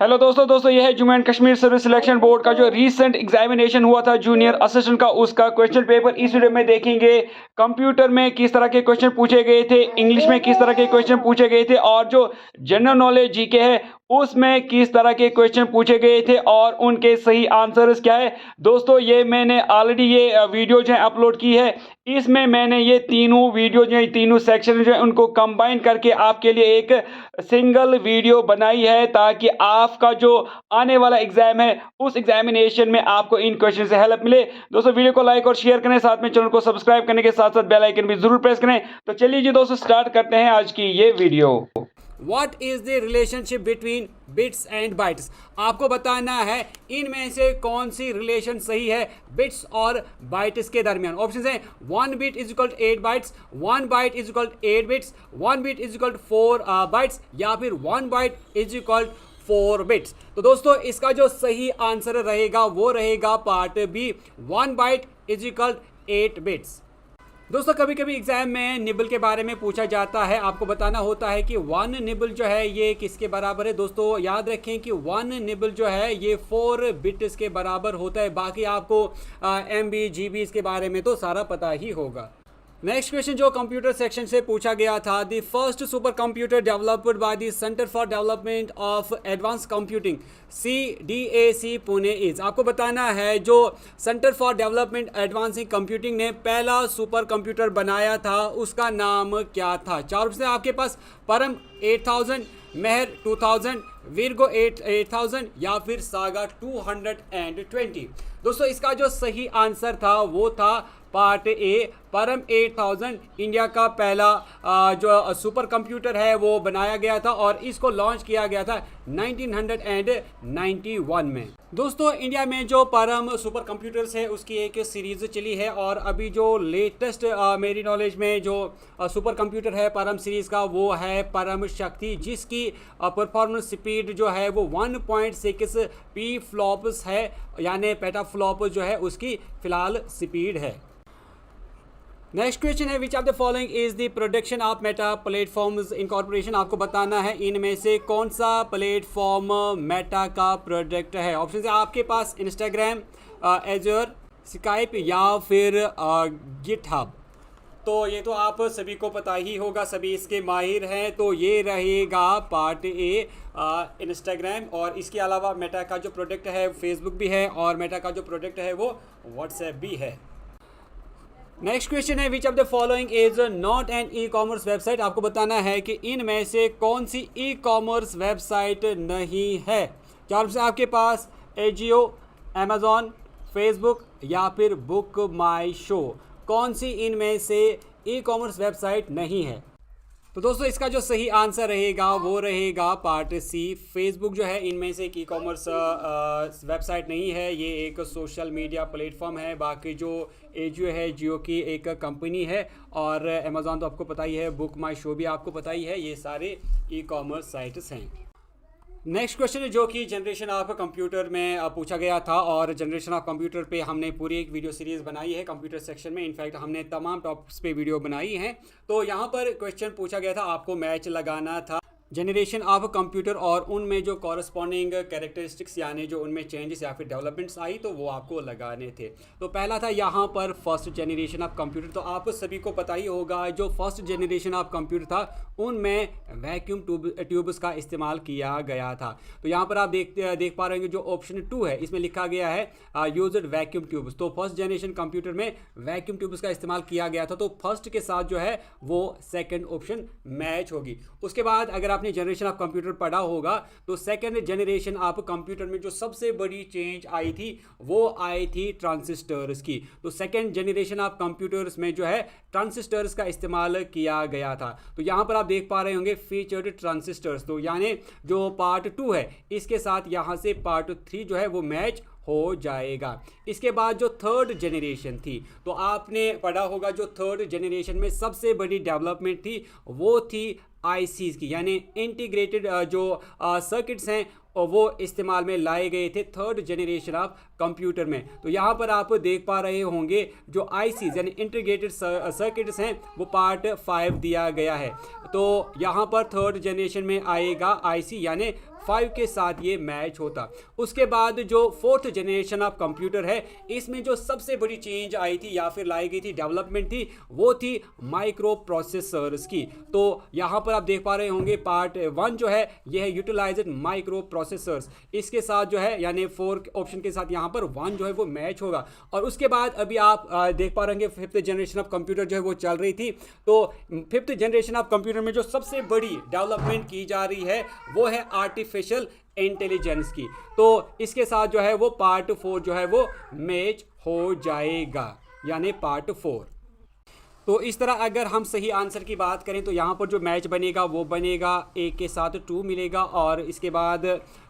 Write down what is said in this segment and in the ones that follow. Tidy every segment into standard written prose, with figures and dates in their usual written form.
Hello दोस्तों ये है Jammu and Kashmir service selection board का जो रीसेंट एग्जामिनेशन हुआ था जूनियर असिस्टेंट का, उसका क्वेश्चन पेपर इस वीडियो में देखेंगे। कंप्यूटर में किस तरह के क्वेश्चन पूछे गए थे, इंग्लिश में किस तरह के क्वेश्चन पूछे गए थे और जो जनरल नॉलेज जीके है उसमें किस तरह के क्वेश्चन पूछे गए थे और उनके सही आंसर्स क्या है। दोस्तों ये मैंने ऑलरेडी ये वीडियो जो है अपलोड की है। इसमें मैंने ये तीनों वीडियो जो है, तीनों सेक्शन जो है उनको कंबाइन करके आपके लिए एक सिंगल वीडियो बनाई है, ताकि आपका जो आने वाला एग्जाम है उस एग्जामिनेशन में आपको इन क्वेश्चन से हेल्प मिले। दोस्तों वीडियो को लाइक और शेयर करें, साथ में चैनल को सब्सक्राइब करने के साथ साथ बेल आइकन भी जरूर प्रेस करें। तो चलिए जी दोस्तों स्टार्ट करते हैं आज की ये video. What is the relationship between bits and bytes? आपको बताना है इनमें से कौन सी रिलेशन सही है बिट्स और बाइट्स के दरमियान। ऑप्शन है 1 bit is equal to 8 bytes, 1 byte is equal to 8 bits, 1 bit is equal to 4 bytes या फिर 1 byte is equal to 4 bits। तो दोस्तों इसका जो सही आंसर रहेगा वो रहेगा part B, 1 byte is equal to 8 bits। दोस्तों कभी कभी एग्जाम में निबल के बारे में पूछा जाता है, आपको बताना होता है कि 1 निबल जो है ये किसके बराबर है। दोस्तों याद रखें कि 1 निबल जो है ये 4 बिट्स के बराबर होता है। बाकी आपको MB GB इसके बारे में तो सारा पता ही होगा। नेक्स्ट क्वेश्चन जो कंप्यूटर सेक्शन से पूछा गया था, the first super computer developed by the centre for development of advance computing CDAC Pune is. आपको बताना है जो centre for development advancing computing ने पहला सुपर कंप्यूटर बनाया था उसका नाम क्या था। चार ऑप्शन है आपके पास, परम 8000, मेहर 2000, वीरगो 8000 या फिर सागा 220। दोस्तों इसका जो सही आंसर था वो था पार्ट ए, परम 8000। इंडिया का पहला जो सुपर कंप्यूटर है वो बनाया गया था और इसको लॉन्च किया गया था 1991 में। दोस्तों इंडिया में जो परम सुपर कंप्यूटर्स है उसकी एक सीरीज चली है और अभी जो लेटेस्ट मेरी नॉलेज में जो सुपर कंप्यूटर है परम सीरीज का वो है परम शक्ति, जिसकी परफॉर्मेंस स्पीड जो है वो 1.6 पीफ्लॉप्स है, यानी पेटाफ्लॉप जो है उसकी फिलहाल स्पीड है। नेक्स्ट क्वेश्चन है which of the following is the production of Meta platforms incorporation. आपको बताना है इनमें से कौन सा प्लेटफॉर्म मेटा का प्रोडक्ट है। ऑप्शन है आपके पास इंस्टाग्राम, एजर, स्काइप या फिर गिटहब। तो ये तो आप सभी को पता ही होगा, सभी इसके माहिर हैं। तो ये रहेगा पार्ट ए इंस्टाग्राम, और इसके अलावा मेटा का जो प्रोडक्ट है फेसबुक भी है और मेटा का जो प्रोडक्ट है वो व्हाट्सएप भी है। नेक्स्ट क्वेश्चन है which of the following is not an e commerce website. आपको बताना है कि इनमें से कौन सी ई कॉमर्स वेबसाइट नहीं है। चार से आपके पास एजियो, अमेजॉन, फेसबुक या फिर बुक माई शो। कौन सी इनमें से ई कॉमर्स वेबसाइट नहीं है। तो दोस्तों इसका जो सही आंसर रहेगा वो रहेगा पार्ट सी, फेसबुक जो है इनमें से एक ई कॉमर्स वेबसाइट नहीं है, ये एक सोशल मीडिया प्लेटफॉर्म है। बाकी जो एजियो है जियो की एक कंपनी है और अमेजॉन तो आपको पता ही है, बुक माई शो भी आपको पता ही है, ये सारे ई कॉमर्स साइट्स हैं। नेक्स्ट क्वेश्चन है जो कि जनरेशन ऑफ कंप्यूटर में पूछा गया था और जनरेशन ऑफ कंप्यूटर पे हमने पूरी एक वीडियो सीरीज़ बनाई है कंप्यूटर सेक्शन में। इनफैक्ट हमने तमाम टॉपिक्स पे वीडियो बनाई हैं। तो यहाँ पर क्वेश्चन पूछा गया था, आपको मैच लगाना था जनरेशन ऑफ कंप्यूटर और उनमें जो कॉरस्पॉन्डिंग कैरेक्टरिस्टिक्स यानी जो उनमें चेंजेस या फिर डेवलपमेंट्स आई तो वो आपको लगाने थे। तो पहला था यहाँ पर फर्स्ट जनरेशन ऑफ कंप्यूटर। तो आप सभी को पता ही होगा जो फर्स्ट जनरेशन ऑफ कंप्यूटर था उनमें वैक्यूम ट्यूब्स का इस्तेमाल किया गया था। तो यहाँ पर आप देख पा रहे होंगे जो ऑप्शन 2 है इसमें लिखा गया है यूज्ड वैक्यूम ट्यूब्स। तो फर्स्ट जनरेशन कंप्यूटर में वैक्यूम ट्यूब्स का इस्तेमाल किया गया था, तो फर्स्ट के साथ जो है वो सेकेंड ऑप्शन मैच होगी। उसके बाद अगर आपने जनरेशन ऑफ कंप्यूटर पढ़ा होगा तो सेकेंड जनरेशन ऑफ कंप्यूटर में जो सबसे बड़ी चेंज आई थी वो आई थी ट्रांजिस्टर्स की। तो सेकेंड जनरेशन ऑफ कंप्यूटर्स में जो है ट्रांजिस्टर्स का इस्तेमाल किया गया था। तो यहाँ पर आप देख पा रहे होंगे फीचर्ड ट्रांजिस्टर्स। तो यानी जो पार्ट 2 है इसके साथ यहाँ से पार्ट 3 जो है वो मैच हो जाएगा। इसके बाद जो थर्ड जनरेशन थी तो आपने पढ़ा होगा जो थर्ड जनरेशन में सबसे बड़ी डेवलपमेंट थी वो थी आईसीज की, यानी इंटीग्रेटेड जो सर्किट्स हैं वो इस्तेमाल में लाए गए थे थर्ड जनरेशन ऑफ कंप्यूटर में। तो यहाँ पर आप देख पा रहे होंगे जो आईसी यानी इंटीग्रेटेड सर्किट्स हैं वो पार्ट 5 दिया गया है। तो यहाँ पर थर्ड जनरेशन में आएगा आईसी यानी 5 के साथ ये मैच होता। उसके बाद जो फोर्थ जनरेशन ऑफ कंप्यूटर है इसमें जो सबसे बड़ी चेंज आई थी या फिर लाई गई थी डेवलपमेंट थी वो थी माइक्रो प्रोसेसर्स की। तो यहाँ पर आप देख पा रहे होंगे पार्ट 1 जो है यह है यूटिलाइज्ड माइक्रो प्रोसेसर्स, इसके साथ जो है यानी 4 ऑप्शन के साथ यहाँ पर 1 जो है वो मैच होगा। और उसके बाद अभी आप देख पा रहे होंगे फिफ्थ जनरेशन ऑफ कंप्यूटर जो है वो चल रही थी। तो फिफ्थ जनरेशन ऑफ कंप्यूटर में जो सबसे बड़ी डेवलपमेंट की जा रही है वो है आर्टिफिशियल इंटेलिजेंस की। तो इसके साथ जो है वो पार्ट 4 जो है वो मैच हो जाएगा यानी पार्ट 4। तो इस तरह अगर हम सही आंसर की बात करें तो यहाँ पर जो मैच बनेगा वो बनेगा 1 के साथ 2 मिलेगा, और इसके बाद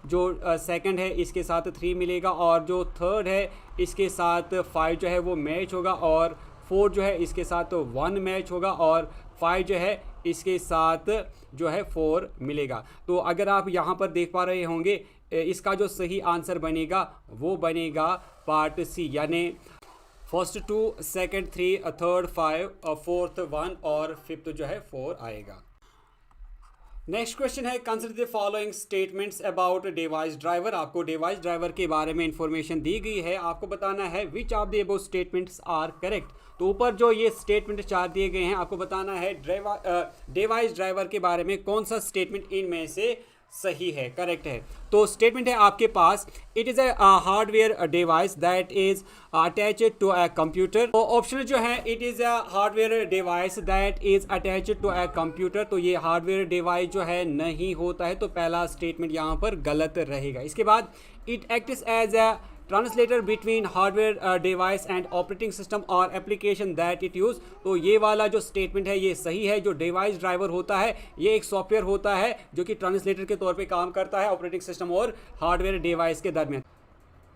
जो सेकंड है इसके साथ 3 मिलेगा, और जो थर्ड है इसके साथ 5 जो है वो मैच होगा, और 4 जो है इसके साथ 1 मैच होगा, और 5 जो है इसके साथ जो है 4 मिलेगा। तो अगर आप यहाँ पर देख पा रहे होंगे इसका जो सही आंसर बनेगा वो बनेगा पार्ट सी यानी फर्स्ट 2, सेकंड 3, थर्ड 5, फोर्थ 1 और फिफ्थ जो है 4 आएगा। नेक्स्ट क्वेश्चन है consider the following statements about device driver. आपको डिवाइस ड्राइवर के बारे में इंफॉर्मेशन दी गई है, आपको बताना है which of the above statements are correct. तो ऊपर जो ये स्टेटमेंट 4 दिए गए हैं आपको बताना है डिवाइस ड्राइवर के बारे में कौन सा स्टेटमेंट इनमें से सही है, करेक्ट है। तो स्टेटमेंट है आपके पास it is a hardware device that is attached to a computer. तो ऑप्शन जो है it is a hardware device that is attached to a computer, तो ये हार्डवेयर डिवाइस जो है नहीं होता है, तो पहला स्टेटमेंट यहाँ पर गलत रहेगा। इसके बाद it acts as a translator between hardware device and operating system और एप्लीकेशन दैट इट यूज़। तो ये वाला जो स्टेटमेंट है ये सही है। जो डिवाइस ड्राइवर होता है ये एक सॉफ्टवेयर होता है जो कि ट्रांसलेटर के तौर पे काम करता है ऑपरेटिंग सिस्टम और हार्डवेयर डिवाइस के दरमियान।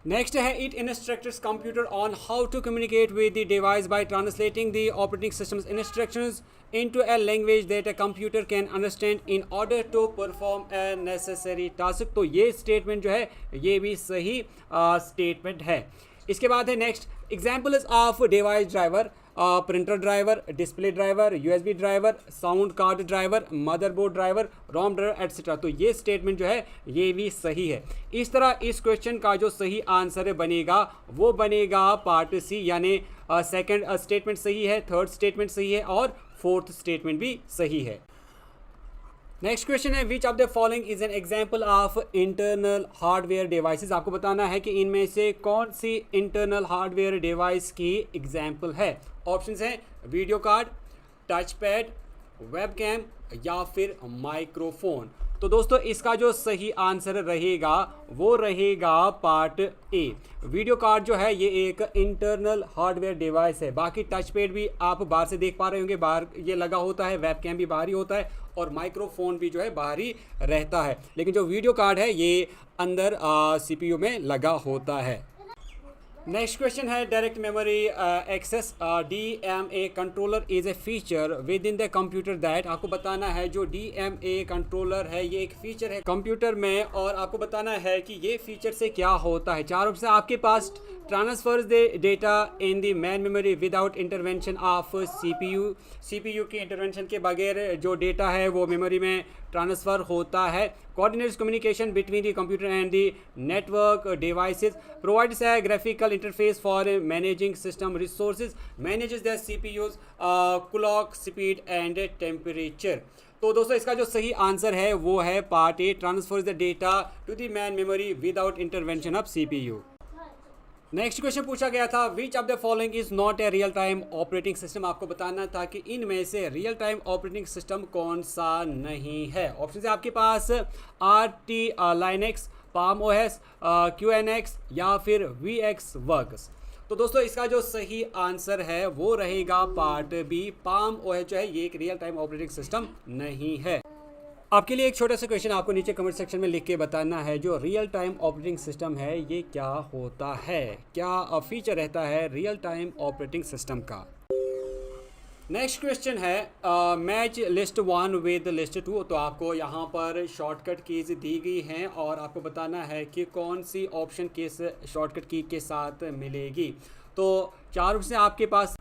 नेक्स्ट है it instructs computer on how to communicate with the device by translating the operating systems instructions into a language that a computer can understand in order to perform a necessary task। तो ये statement जो है ये भी सही statement है। इसके बाद है next examples of device driver, printer driver, display driver, USB driver, sound card driver, motherboard driver, ROM driver etcetera. तो ये स्टेटमेंट जो है ये भी सही है। इस तरह इस क्वेश्चन का जो सही आंसर बनेगा वो बनेगा पार्ट सी यानी सेकंड स्टेटमेंट सही है, थर्ड स्टेटमेंट सही है और फोर्थ स्टेटमेंट भी सही है। नेक्स्ट क्वेश्चन है which of the following is an example of internal hardware devices. आपको बताना है कि इनमें से कौन सी इंटरनल हार्डवेयर डिवाइस की एग्जाम्पल है। ऑप्शंस हैं video card, touch pad, webcam या फिर माइक्रोफोन। तो दोस्तों इसका जो सही आंसर रहेगा वो रहेगा पार्ट ए। वीडियो कार्ड जो है ये एक इंटरनल हार्डवेयर डिवाइस है। बाकी टच पैड भी आप बाहर से देख पा रहे होंगे, बाहर ये लगा होता है, वेबकैम भी बाहर ही होता है और माइक्रोफोन भी जो है बाहर ही रहता है। लेकिन जो वीडियो कार्ड है ये अंदर सीपीयू में लगा होता है। नेक्स्ट क्वेश्चन है direct memory access DMA controller is a feature with in the computer that. आपको बताना है जो DMA कंट्रोलर है ये एक फीचर है कंप्यूटर में, और आपको बताना है कि ये फीचर से क्या होता है। चार ऑप्शन आपके पास transfers the data in the main memory without intervention of CPU की इंटरवेंशन के बगैर जो डेटा है वो मेमोरी में ट्रांसफ़र होता है। Coordinates communication between the computer and the network devices, provides a graphical interface for managing system resources, manages the CPU's clock speed and temperature। तो दोस्तों इसका जो सही आंसर है वो है part A, transfers the data to the main memory without intervention of CPU। Next question पूछा गया था which of the following is not a real time operating system. आपको बताना था कि इनमें से रियल टाइम ऑपरेटिंग सिस्टम कौन सा नहीं है। ऑप्शन है आपके पास RT Linux, Palm OS, QNX या फिर VxWorks। तो दोस्तों इसका जो सही आंसर है वो रहेगा पार्ट बी, Palm OS जो है ये एक रियल टाइम ऑपरेटिंग सिस्टम नहीं है। आपके लिए एक छोटा सा क्वेश्चन आपको नीचे कमेंट सेक्शन में लिख के बताना है जो रियल टाइम ऑपरेटिंग सिस्टम है ये क्या होता है, क्या फीचर रहता है रियल टाइम ऑपरेटिंग सिस्टम का। नेक्स्ट क्वेश्चन है मैच लिस्ट 1 विद लिस्ट 2। तो आपको यहाँ पर शॉर्टकट कीज दी गई हैं और आपको बताना है कि कौन सी ऑप्शन किस शॉर्टकट की के साथ मिलेगी। तो चार ऑप्शन आपके पास।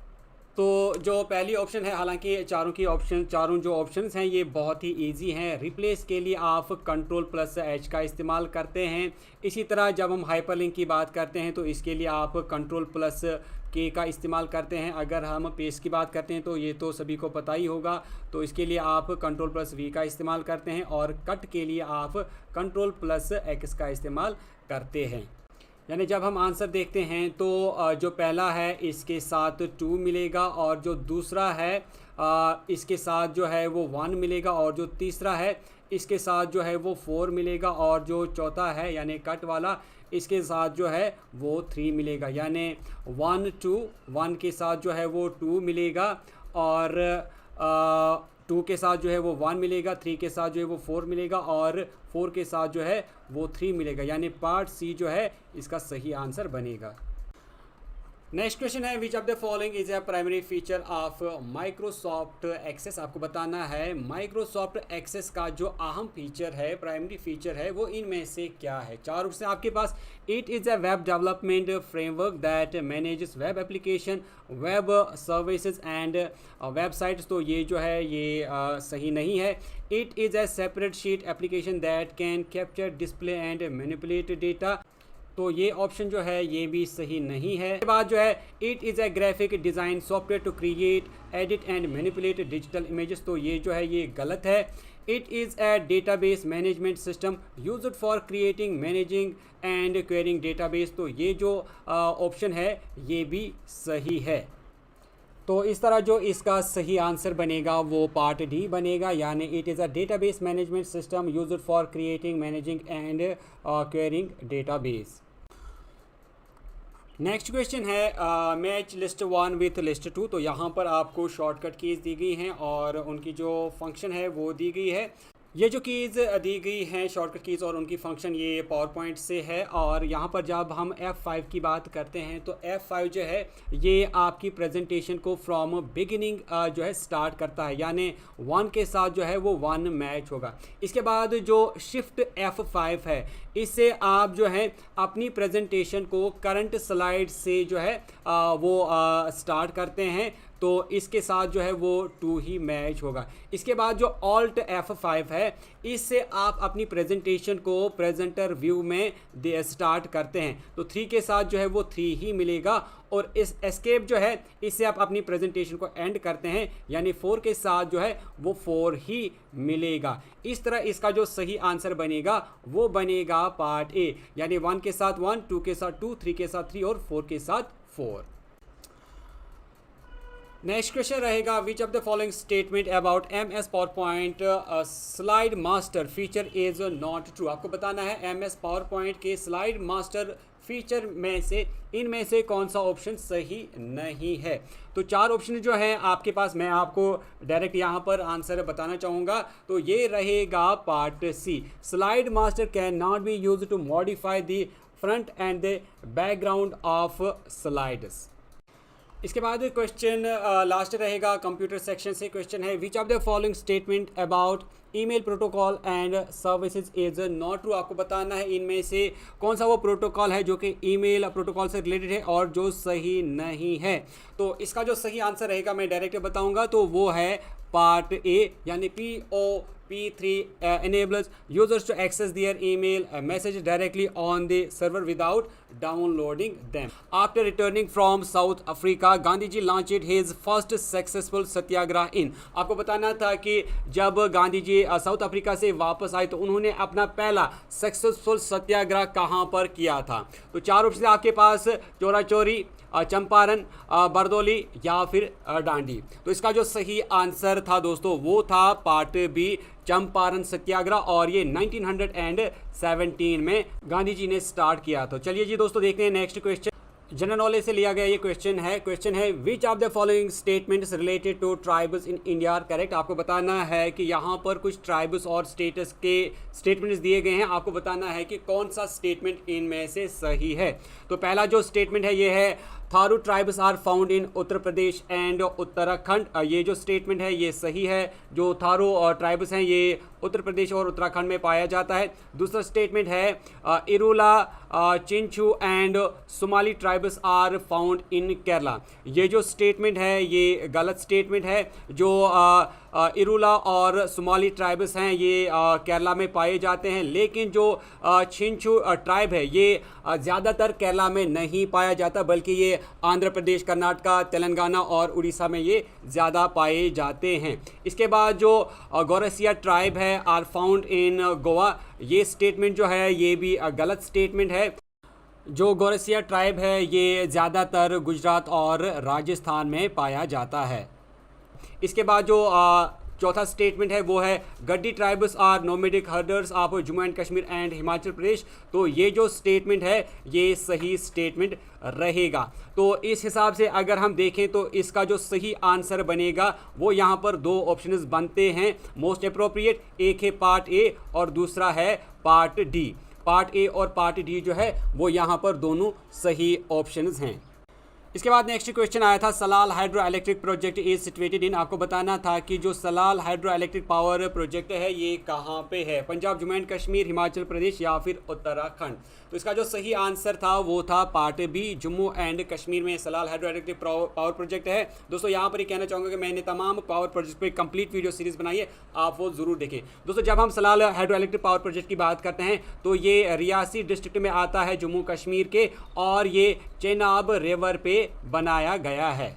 तो जो पहली ऑप्शन है, हालांकि चारों जो ऑप्शंस हैं ये बहुत ही इजी हैं। रिप्लेस के लिए आप Ctrl+H का इस्तेमाल करते हैं। इसी तरह जब हम हाइपरलिंक की बात करते हैं तो इसके लिए आप Ctrl+K का इस्तेमाल करते हैं। अगर हम पेस्ट की बात करते हैं तो ये तो सभी को पता ही होगा, तो इसके लिए आप Ctrl+V का इस्तेमाल करते हैं। और कट के लिए आप Ctrl+X का इस्तेमाल करते हैं। यानी जब हम आंसर देखते हैं तो जो पहला है इसके साथ 2 मिलेगा, और जो दूसरा है इसके साथ जो है वो 1 मिलेगा, और जो तीसरा है इसके साथ जो है वो 4 मिलेगा, और जो चौथा है यानी कट वाला इसके साथ जो है वो 3 मिलेगा। यानी 1 2 1 के साथ जो है वो 2 मिलेगा, और 2 के साथ जो है वो 1 मिलेगा, 3 के साथ जो है वो 4 मिलेगा, और 4 के साथ जो है वो 3 मिलेगा। यानी पार्ट सी जो है इसका सही आंसर बनेगा। नेक्स्ट क्वेश्चन है which of the following is a primary feature of Microsoft Access. आपको बताना है माइक्रोसॉफ्ट एक्सेस का जो अहम फीचर है, प्राइमरी फीचर है, वो इनमें से क्या है। चार ऑप्शन आपके पास। It is a web development framework that manages web application, web services and websites. तो ये जो है ये सही नहीं है। It is a separate sheet application that can capture, display and manipulate data. तो ये ऑप्शन जो है ये भी सही नहीं है। इसके बाद जो है it is a graphic design software to create, edit and manipulate digital images. तो ये जो है ये गलत है। It is a database management system used for creating, managing and querying database. तो ये जो ऑप्शन है ये भी सही है। तो इस तरह जो इसका सही आंसर बनेगा वो पार्ट डी बनेगा, यानी it is a database management system used for creating, managing and querying database. Next question है मैच लिस्ट 1 विथ लिस्ट 2। तो यहाँ पर आपको शॉर्टकट कीज़ दी गई हैं और उनकी जो फंक्शन है वो दी गई है। ये जो कीज़ दी गई हैं शॉर्टकट कीज़ और उनकी फंक्शन ये पावर पॉइंट से है। और यहाँ पर जब हम F5 की बात करते हैं तो F5 जो है ये आपकी प्रेजेंटेशन को फ्रॉम बिगिनिंग जो है स्टार्ट करता है, यानी 1 के साथ जो है वो 1 मैच होगा। इसके बाद जो शिफ्ट F5 है इससे आप जो है अपनी प्रेजेंटेशन को करंट स्लाइड से जो है वो स्टार्ट करते हैं, तो इसके साथ जो है वो 2 ही मैच होगा। इसके बाद जो ऑल्ट F5 है इससे आप अपनी प्रेजेंटेशन को प्रेजेंटर व्यू में स्टार्ट करते हैं, तो 3 के साथ जो है वो 3 ही मिलेगा। और इस एस्केप जो है इससे आप अपनी प्रेजेंटेशन को एंड करते हैं, यानी 4 के साथ जो है वो 4 ही मिलेगा। इस तरह इसका जो सही आंसर बनेगा वो बनेगा पार्ट ए, यानी 1 के साथ 1, 2 के साथ 2, 3 के साथ 3 और 4 के साथ 4। नेक्स्ट क्वेश्चन रहेगा which of the following statement about MS power point slide master feature is not true. आपको बताना है MS पावर पॉइंट के स्लाइड मास्टर फीचर में से इनमें से कौन सा ऑप्शन सही नहीं है। तो 4 ऑप्शन जो हैं आपके पास, मैं आपको डायरेक्ट यहाँ पर आंसर बताना चाहूँगा। तो ये रहेगा part C, slide master can not be used to modify the front and the background of slides. इसके बाद क्वेश्चन लास्ट रहेगा कंप्यूटर सेक्शन से। क्वेश्चन है which of the following statement about email protocol and services is not true. आपको बताना है इनमें से कौन सा वो प्रोटोकॉल है जो कि ईमेल प्रोटोकॉल से रिलेटेड है और जो सही नहीं है। तो इसका जो सही आंसर रहेगा मैं डायरेक्ट बताऊंगा, तो वो है पार्ट ए, यानी POP3 enables users to access their email message directly on the server without downloading them. After returning from South Africa, Gandhiji launched his first successful satyagrah in। आपको बताना था कि जब गांधी जी साउथ अफ्रीका से वापस आए तो उन्होंने अपना पहला सक्सेसफुल सत्याग्रह कहाँ पर किया था। तो 4 ऑप्शन आपके पास, चोरा चोरी, चंपारण, बरदौली या फिर डांडी। तो इसका जो सही आंसर था दोस्तों वो था पार्ट बी, चंपारण सत्याग्रह, और ये 1917 में गांधी जी ने स्टार्ट किया। तो चलिए जी दोस्तों देखते हैं नेक्स्ट क्वेश्चन। जनरल नॉलेज से लिया गया ये क्वेश्चन है which of the following statements related to tribes in India are correct. आपको बताना है कि यहाँ पर कुछ ट्राइब्स और स्टेटस के स्टेटमेंट्स दिए गए हैं। आपको बताना है कि कौन सा स्टेटमेंट इनमें से सही है। तो पहला जो स्टेटमेंट है ये है Tharu tribes are found in Uttar Pradesh and Uttarakhand. ये जो स्टेटमेंट है ये सही है। जो थारू ट्राइब्स हैं ये उत्तर प्रदेश और उत्तराखंड में पाया जाता है। दूसरा स्टेटमेंट है Irula, Chenchu and Somali tribes are found in Kerala. ये जो स्टेटमेंट है ये गलत स्टेटमेंट है। जो इरूला और सोमाली ट्राइब्स हैं ये केरला में पाए जाते हैं, लेकिन जो चिंचू ट्राइब है ये ज़्यादातर केरला में नहीं पाया जाता, बल्कि ये आंध्र प्रदेश, कर्नाटका, तेलंगाना और उड़ीसा में ये ज़्यादा पाए जाते हैं। इसके बाद जो गौरसिया ट्राइब है आर फाउंड इन गोवा। ये स्टेटमेंट जो है ये भी गलत स्टेटमेंट है। जो गौरसिया ट्राइब है ये ज़्यादातर गुजरात और राजस्थान में पाया जाता है। इसके बाद जो चौथा स्टेटमेंट है वो है Gaddi tribes are nomadic herders of Jammu and Kashmir and Himachal Pradesh. तो ये जो स्टेटमेंट है ये सही स्टेटमेंट रहेगा। तो इस हिसाब से अगर हम देखें तो इसका जो सही आंसर बनेगा वो यहाँ पर दो ऑप्शंस बनते हैं मोस्ट अप्रोप्रिएट। एक है पार्ट ए और दूसरा है पार्ट डी। पार्ट ए और पार्ट डी जो है वो यहाँ पर दोनों सही ऑप्शंस हैं। इसके बाद नेक्स्ट क्वेश्चन आया था Salal hydro electric project is situated in. आपको बताना था कि जो Salal hydro electric power project है ये कहाँ पे है, पंजाब, जम्मू एंड कश्मीर, हिमाचल प्रदेश या फिर उत्तराखंड। तो इसका जो सही आंसर था वो था part B, Jammu and Kashmir में Salal hydro electric power project है। दोस्तों यहाँ पर ही कहना चाहूँगा कि मैंने तमाम पावर प्रोजेक्ट पे कंप्लीट वीडियो सीरीज़ बनाई है, आप वो ज़रूर देखें। दोस्तों जब हम Salal hydro electric power project की बात करते हैं तो ये रियासी डिस्ट्रिक्ट में आता है जम्मू कश्मीर के, और ये चेनाब रिवर पे बनाया गया है।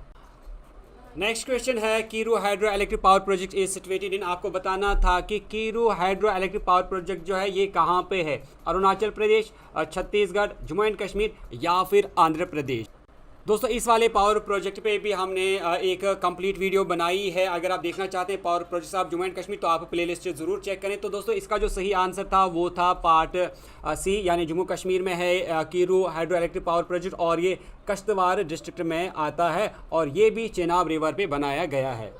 नेक्स्ट क्वेश्चन है Kiru hydro electric power project is situated in. आपको बताना था कि Kiru hydro electric power project जो है ये कहाँ पे है, अरुणाचल प्रदेश, छत्तीसगढ़, जम्मू एंड कश्मीर या फिर आंध्र प्रदेश। दोस्तों इस वाले पावर प्रोजेक्ट पे भी हमने एक कंप्लीट वीडियो बनाई है। अगर आप देखना चाहते हैं power project of Jammu and Kashmir तो आप प्लेलिस्ट ज़रूर चेक करें। तो दोस्तों इसका जो सही आंसर था वो था पार्ट सी, यानी जम्मू कश्मीर में है Kiru hydro electric power project, और ये कश्तवाड़ डिस्ट्रिक्ट में आता है और ये भी चेनाब रिवर पे बनाया गया है।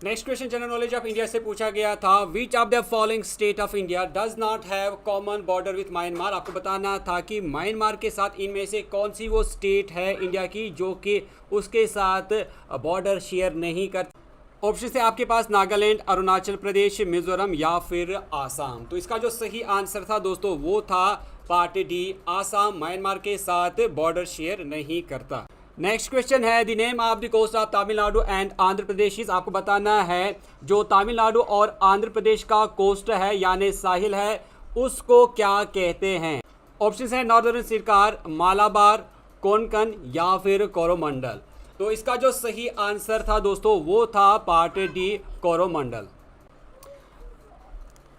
Next question general knowledge of India से पूछा गया था which of the following state of India does not have common border with Myanmar. आपको बताना था कि म्यांमार के साथ इनमें से कौन सी वो स्टेट है इंडिया की जो कि उसके साथ बॉर्डर शेयर नहीं करती। ऑप्शन से आपके पास नागालैंड, अरुणाचल प्रदेश, मिजोरम या फिर आसाम। तो इसका जो सही आंसर था दोस्तों वो था पार्ट डी, आसाम म्यांमार के साथ बॉर्डर शेयर नहीं करता। नेक्स्ट क्वेश्चन है the name of the coast of Tamil Nadu and Andhra Pradesh. आपको बताना है जो तमिलनाडु और आंध्र प्रदेश का कोस्ट है यानी साहिल है उसको क्या कहते हैं। ऑप्शन है नॉर्दर्न सिरकार, मालाबार, कोंकण या फिर कोरोमंडल। तो इसका जो सही आंसर था दोस्तों वो था part D, Coromandel.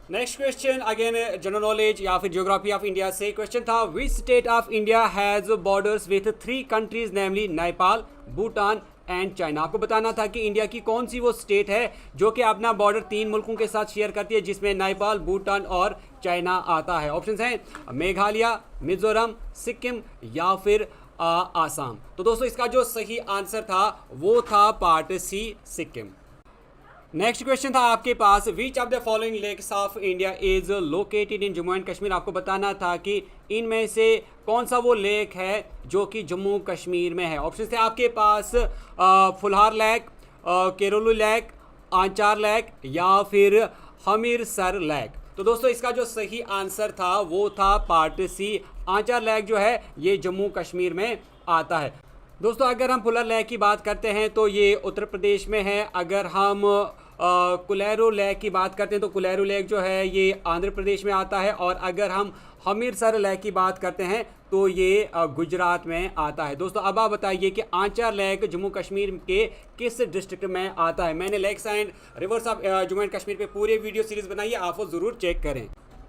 Next question again general knowledge या फिर ज्योग्राफी ऑफ इंडिया से क्वेश्चन था which state of India has borders with 3 countries namely Nepal, Bhutan and China. आपको बताना था कि इंडिया की कौन सी वो स्टेट है जो कि अपना बॉर्डर 3 मुल्कों के साथ शेयर करती है जिसमें नेपाल, भूटान और चाइना आता है। ऑप्शंस हैं मेघालय, मिजोरम, सिक्किम या फिर आसाम। तो दोस्तों इसका जो सही आंसर था वो था part C, Sikkim. Next question था आपके पास which of the following lakes of India is located in Jammu and Kashmir. आपको बताना था कि इनमें से कौन सा वो लेक है जो कि जम्मू कश्मीर में है। ऑप्शन थे आपके पास फुलहार लेक, केरोलू लेक, आंचार लेक या फिर हमीरसर लेक। तो दोस्तों इसका जो सही आंसर था वो था पार्ट सी, आंचार लेक जो है ये जम्मू कश्मीर में आता है। दोस्तों अगर हम फुलर लेक की बात करते हैं तो ये उत्तर प्रदेश में है। अगर हम कुलेरू लेक की बात करते हैं तो कुलेरू लेक जो है ये आंध्र प्रदेश में आता है, और अगर हम हमीरसर लेक की बात करते हैं तो ये गुजरात में आता है। दोस्तों अब आप बताइए कि आंचार लेक जम्मू कश्मीर के किस डिस्ट्रिक्ट में आता है। मैंने lakes and rivers of Jammu and Kashmir पे पूरे वीडियो सीरीज़ बनाई है, आप वो ज़रूर चेक करें।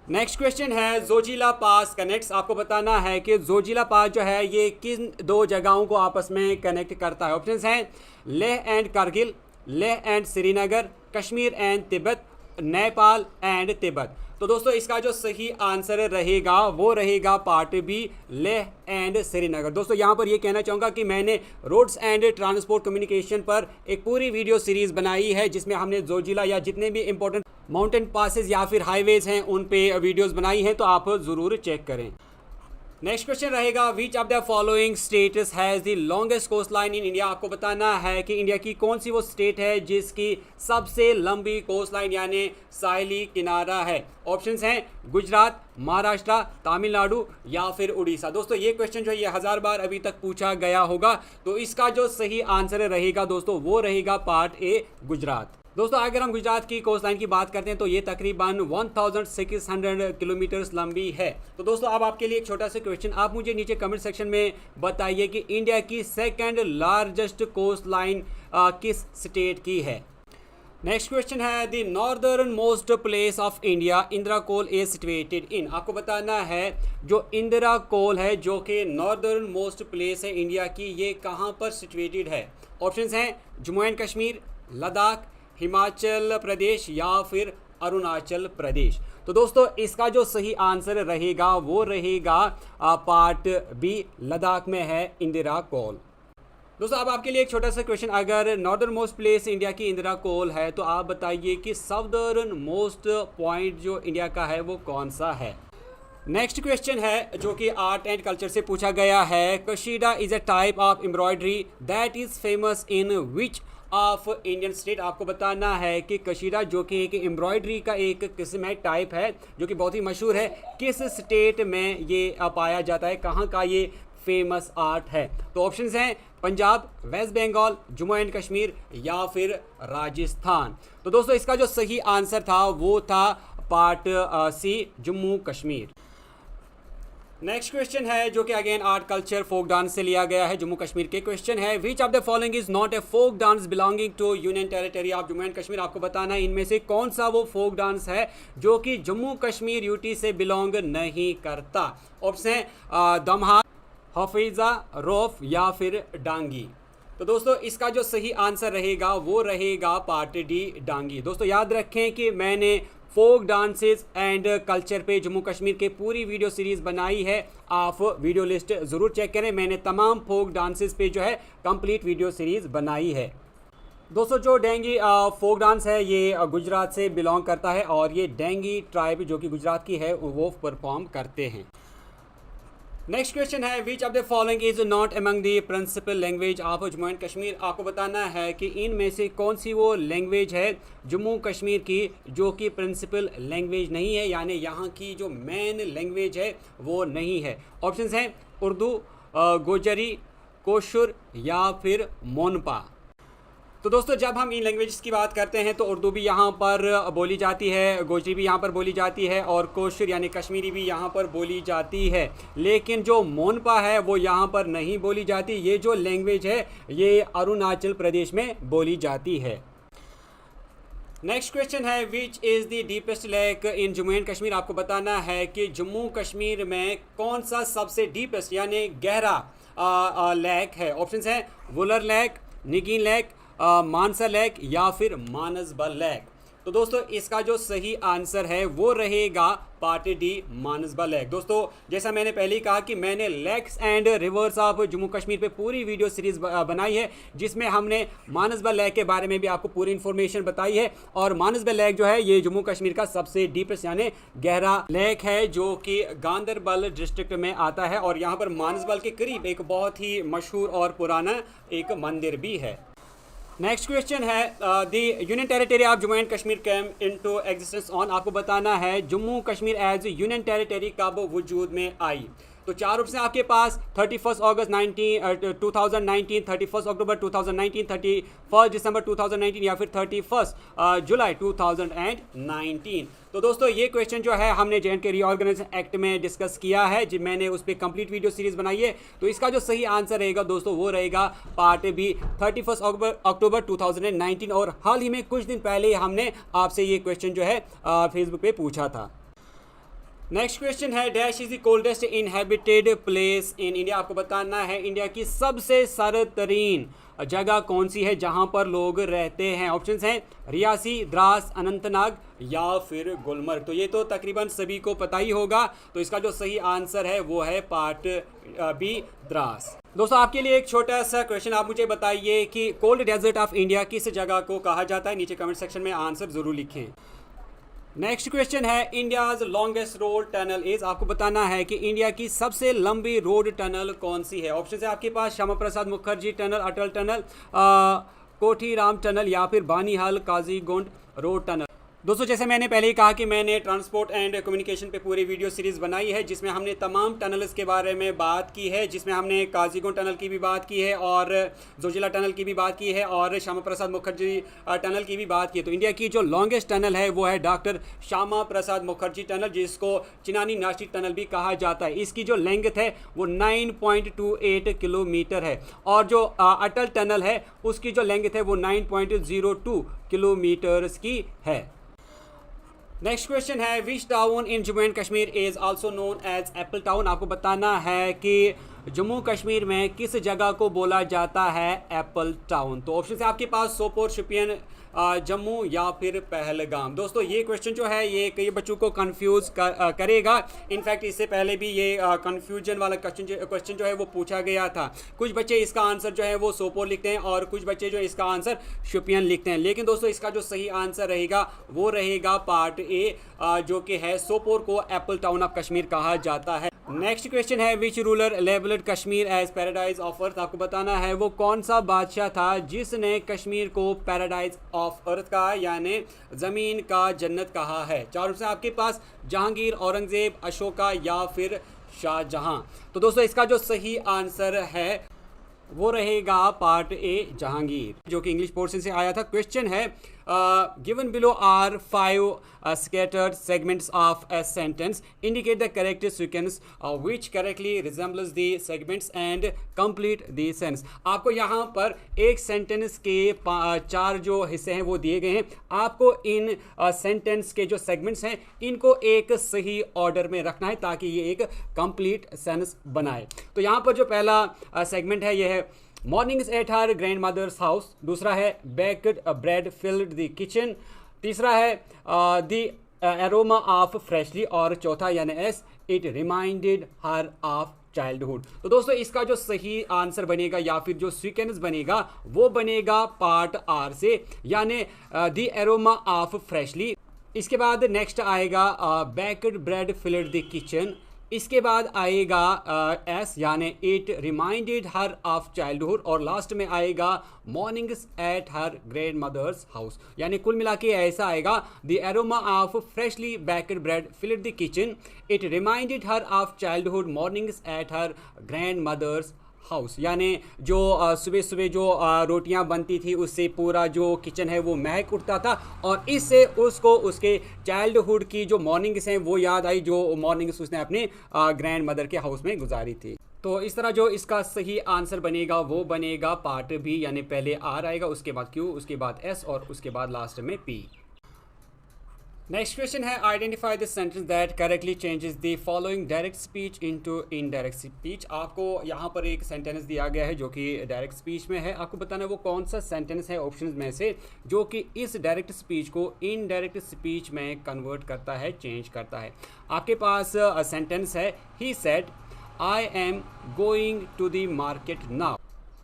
नेक्स्ट क्वेश्चन है जोजिला पास कनेक्ट्स। आपको बताना है कि जोजिला पास जो है ये किन 2 जगहों को आपस में कनेक्ट करता है। ऑप्शंस हैं Leh and Kargil, Leh and Srinagar, Kashmir and Tibet, Nepal and Tibet. तो दोस्तों इसका जो सही आंसर रहेगा वो रहेगा part B, Leh and Srinagar. दोस्तों यहाँ पर ये कहना चाहूँगा कि मैंने रोड्स एंड ट्रांसपोर्ट कम्युनिकेशन पर एक पूरी वीडियो सीरीज़ बनाई है जिसमें हमने जोजिला या जितने भी इंपॉर्टेंट माउंटेन पासेस या फिर हाईवेज हैं उन पे वीडियोस बनाई हैं, तो आप ज़रूर चेक करें। नेक्स्ट क्वेश्चन रहेगा which of the following states has the longest coast line in India. आपको बताना है कि इंडिया की कौन सी वो स्टेट है जिसकी सबसे लंबी कोस्ट लाइन यानी साहिली किनारा है। ऑप्शंस हैं गुजरात, महाराष्ट्र, तमिलनाडु या फिर उड़ीसा। दोस्तों ये क्वेश्चन जो है ये 1000 बार अभी तक पूछा गया होगा, तो इसका जो सही आंसर रहेगा दोस्तों वो रहेगा पार्ट ए गुजरात। दोस्तों अगर हम गुजरात की कोस्ट लाइन की बात करते हैं तो ये तकरीबन 1600 किलोमीटर लंबी है। तो दोस्तों अब आपके लिए एक छोटा सा क्वेश्चन, आप मुझे नीचे कमेंट सेक्शन में बताइए कि इंडिया की सेकंड लार्जेस्ट कोस्ट लाइन किस स्टेट की है। नेक्स्ट क्वेश्चन है the northern most place of India Indira Col is situated in. आपको बताना है जो इंदिरा कोल है जो कि नॉर्दर्न मोस्ट प्लेस है इंडिया की, ये कहाँ पर सिचुएटेड है। ऑप्शंस हैं जम्मू एंड कश्मीर, लद्दाख, हिमाचल प्रदेश या फिर अरुणाचल प्रदेश। तो दोस्तों इसका जो सही आंसर रहेगा वो रहेगा पार्ट बी, लद्दाख में है इंदिरा कोल। दोस्तों अब आपके लिए एक छोटा सा क्वेश्चन, अगर नॉर्दर्न मोस्ट प्लेस इंडिया की इंदिरा कोल है तो आप बताइए कि साउदर्न मोस्ट पॉइंट जो इंडिया का है वो कौन सा है। नेक्स्ट क्वेश्चन है जो कि आर्ट एंड कल्चर से पूछा गया है, Kashida is a type of embroidery that is famous in which of Indian state. आपको बताना है कि कशीदा जो कि एक एम्ब्रॉयडरी का एक किस्म है, टाइप है जो कि बहुत ही मशहूर है, किस स्टेट में ये पाया जाता है, कहाँ का ये फेमस आर्ट है। तो ऑप्शंस हैं पंजाब, वेस्ट बंगाल, जम्मू एंड कश्मीर या फिर राजस्थान। तो दोस्तों इसका जो सही आंसर था वो था part C, Jammu Kashmir. Next question है जो कि again art culture folk dance से लिया गया है, जम्मू कश्मीर के क्वेश्चन है which of the following is not a folk dance belonging to union territory of Jammu and Kashmir. आपको बताना है इनमें से कौन सा वो फोक डांस है जो कि जम्मू कश्मीर यूटी से बिलोंग नहीं करता। ऑप्शन है दमहा, हफीजा, रोफ या फिर डांगी। तो दोस्तों इसका जो सही आंसर रहेगा वो रहेगा पार्ट डी, डांगी। दोस्तों याद रखें कि मैंने फोक डांसेस एंड कल्चर पे जम्मू कश्मीर के पूरी वीडियो सीरीज़ बनाई है, आप वीडियो लिस्ट ज़रूर चेक करें। मैंने तमाम फोक डांसेस पे जो है कंप्लीट वीडियो सीरीज़ बनाई है। दोस्तों जो डेंगी फोक डांस है ये गुजरात से बिलोंग करता है और ये डेंगी ट्राइब जो कि गुजरात की है वो परफॉर्म करते हैं। नेक्स्ट क्वेश्चन है which of the following is not among the principal language of Jammu and Kashmir. आपको बताना है कि इनमें से कौन सी वो लैंग्वेज है जम्मू कश्मीर की जो कि प्रिंसिपल लैंग्वेज नहीं है, यानी यहाँ की जो मेन लैंग्वेज है वो नहीं है। ऑप्शंस हैं उर्दू, गोजरी, कोशुर या फिर मोनपा। तो दोस्तों जब हम इन लैंग्वेजेस की बात करते हैं तो उर्दू भी यहाँ पर बोली जाती है, गोजरी भी यहाँ पर बोली जाती है और कोशुर यानी कश्मीरी भी यहाँ पर बोली जाती है, लेकिन जो मोनपा है वो यहाँ पर नहीं बोली जाती। ये जो लैंग्वेज है ये अरुणाचल प्रदेश में बोली जाती है। नेक्स्ट क्वेश्चन है which is the deepest lake in Jammu and Kashmir. आपको बताना है कि जम्मू कश्मीर में कौन सा सबसे डीपेस्ट यानी गहरा लेक है। ऑप्शंस हैं वुलर लेक, निगीन लेक, मानसा लेक या फिर मानसबल लेक। तो दोस्तों इसका जो सही आंसर है वो रहेगा पार्ट डी, मानसबल लेक। दोस्तों जैसा मैंने पहले ही कहा कि मैंने lakes and rivers of Jammu Kashmir पे पूरी वीडियो सीरीज़ बनाई है जिसमें हमने मानसबल लेक के बारे में भी आपको पूरी इन्फॉर्मेशन बताई है। और मानसबल लेक जो है ये जम्मू कश्मीर का सबसे डीपेस्ट यानी गहरा लेक है जो कि गांदरबल डिस्ट्रिक्ट में आता है और यहाँ पर मानसबल के करीब एक बहुत ही मशहूर और पुराना एक मंदिर भी है। नेक्स्ट क्वेश्चन है the union territory of Jammu and Kashmir came into existence on. आपको बताना है Jammu Kashmir as union territory कब वजूद में आई। तो चार ऑप्शन आपके पास 31 अगस्त 2019, 31 अक्टूबर 2019, 31 दिसंबर 2019 या फिर 31 जुलाई 2019। तो दोस्तों ये क्वेश्चन जो है हमने J&K रीऑर्गेनाइजेशन एक्ट में डिस्कस किया है, जब मैंने उस पर कंप्लीट वीडियो सीरीज़ बनाई है। तो इसका जो सही आंसर रहेगा दोस्तों वो रहेगा पार्ट बी, 31 अक्टूबर 2019। और हाल ही में कुछ दिन पहले हमने आपसे ये क्वेश्चन जो है फेसबुक पे पूछा था। नेक्स्ट क्वेश्चन है dash is the coldest inhabited place in India. आपको बताना है इंडिया की सबसे सर्द तरीन जगह कौन सी है जहां पर लोग रहते हैं। ऑप्शंस हैं रियासी, द्रास, अनंतनाग या फिर गुलमर्ग। तो ये तो तकरीबन सभी को पता ही होगा। तो इसका जो सही आंसर है वो है पार्ट बी, द्रास। दोस्तों आपके लिए एक छोटा सा क्वेश्चन, आप मुझे बताइए कि कोल्ड डेजर्ट ऑफ इंडिया किस जगह को कहा जाता है। नीचे कमेंट सेक्शन में आंसर ज़रूर लिखें। नेक्स्ट क्वेश्चन है India's longest road tunnel is, आपको बताना है कि इंडिया की सबसे लंबी रोड टनल कौन सी है। ऑप्शन है आपके पास श्यामा प्रसाद मुखर्जी टनल, अटल टनल, कोठीराम टनल या फिर बानीहाल काजीगुंड रोड टनल। दोस्तों जैसे मैंने पहले ही कहा कि मैंने ट्रांसपोर्ट एंड कम्युनिकेशन पे पूरी वीडियो सीरीज़ बनाई है जिसमें हमने तमाम टनल्स के बारे में बात की है, जिसमें हमने काजीगुंड टनल की भी बात की है और जोजिला टनल की भी बात की है और श्यामा प्रसाद मुखर्जी टनल की भी बात की है। तो इंडिया की जो लॉन्गेस्ट टनल है वो है डॉक्टर श्यामा प्रसाद मुखर्जी टनल, जिसको चिनानी नासिक टनल भी कहा जाता है। इसकी जो लेंथ है वो 9.28 किलोमीटर है और जो अटल टनल है उसकी जो लेंथ है वो 9.02 किलोमीटर्स की है। नेक्स्ट क्वेश्चन है which town in Jammu and Kashmir is also known as apple town. आपको बताना है कि जम्मू कश्मीर में किस जगह को बोला जाता है एप्पल टाउन। तो ऑप्शन है आपके पास सोपोर, शुपियन, जम्मू या फिर पहलगाम। दोस्तों ये क्वेश्चन जो है ये कई बच्चों को कंफ्यूज करेगा। इनफैक्ट इससे पहले भी ये कंफ्यूजन वाला क्वेश्चन जो है वो पूछा गया था। कुछ बच्चे इसका आंसर जो है वो सोपोर लिखते हैं और कुछ बच्चे जो इसका आंसर शुपियन लिखते हैं, लेकिन दोस्तों इसका जो सही आंसर रहेगा वो रहेगा पार्ट ए, जो कि है सोपोर को एप्पल टाउन ऑफ कश्मीर कहा जाता है। नेक्स्ट क्वेश्चन है which ruler labelled Kashmir as paradise of earth. आपको बताना है वो कौन सा बादशाह था जिसने कश्मीर को पैराडाइज ऑफ अर्थ कहा, यानी ज़मीन का जन्नत कहा है। चार ऑप्शन आपके पास जहांगीर, औरंगजेब, अशोका या फिर शाहजहां। तो दोस्तों इसका जो सही आंसर है वो रहेगा पार्ट ए, जहांगीर, जो कि इंग्लिश पोर्शन से आया था। क्वेश्चन है given below are 5 scattered segments of a sentence, indicate the correct sequence which correctly resembles the segments and complete the sentence। आपको यहाँ पर एक सेंटेंस के 4 जो हिस्से हैं वो दिए गए हैं। आपको इन सेंटेंस के जो सेगमेंट्स हैं इनको एक सही ऑर्डर में रखना है ताकि ये एक कंप्लीट सेंटेंस बनाए। तो यहाँ पर जो पहला सेगमेंट है ये है mornings at her grandmother's house, दूसरा है baked bread filled the kitchen, तीसरा है द एरोमा ऑफ फ्रेशली और चौथा यानी as it reminded her of childhood. तो दोस्तों इसका जो सही आंसर बनेगा या फिर जो सीक्वेंस बनेगा वो बनेगा पार्ट आर से, यानी द एरोमा ऑफ फ्रेशली। इसके बाद नेक्स्ट आएगा baked bread filled the kitchen, इसके बाद आएगा एस यानी it reminded her of childhood और लास्ट में आएगा mornings at her grandmother's house. यानी कुल मिला के ऐसा आएगा the aroma of freshly baked bread filled the kitchen, it reminded her of childhood, mornings at her grandmother's house. यानी जो सुबह सुबह जो रोटियां बनती थी उससे पूरा जो किचन है वो महक उठता था और इससे उसको उसके चाइल्डहुड की जो मॉर्निंग्स हैं वो याद आई, जो मॉर्निंग्स उसने अपने ग्रैंड मदर के हाउस में गुजारी थी। तो इस तरह जो इसका सही आंसर बनेगा वो बनेगा पार्ट बी, यानी पहले आर आएगा, उसके बाद क्यू, उसके बाद एस और उसके बाद लास्ट में पी। नेक्स्ट क्वेश्चन है identify the sentence that correctly changes the following direct speech into indirect speech. आपको यहाँ पर एक सेंटेंस दिया गया है जो कि डायरेक्ट स्पीच में है। आपको बताना है वो कौन सा सेंटेंस है ऑप्शंस में से जो कि इस डायरेक्ट स्पीच को इनडायरेक्ट स्पीच में कन्वर्ट करता है, चेंज करता है। आपके पास सेंटेंस है he said I am going to the market now.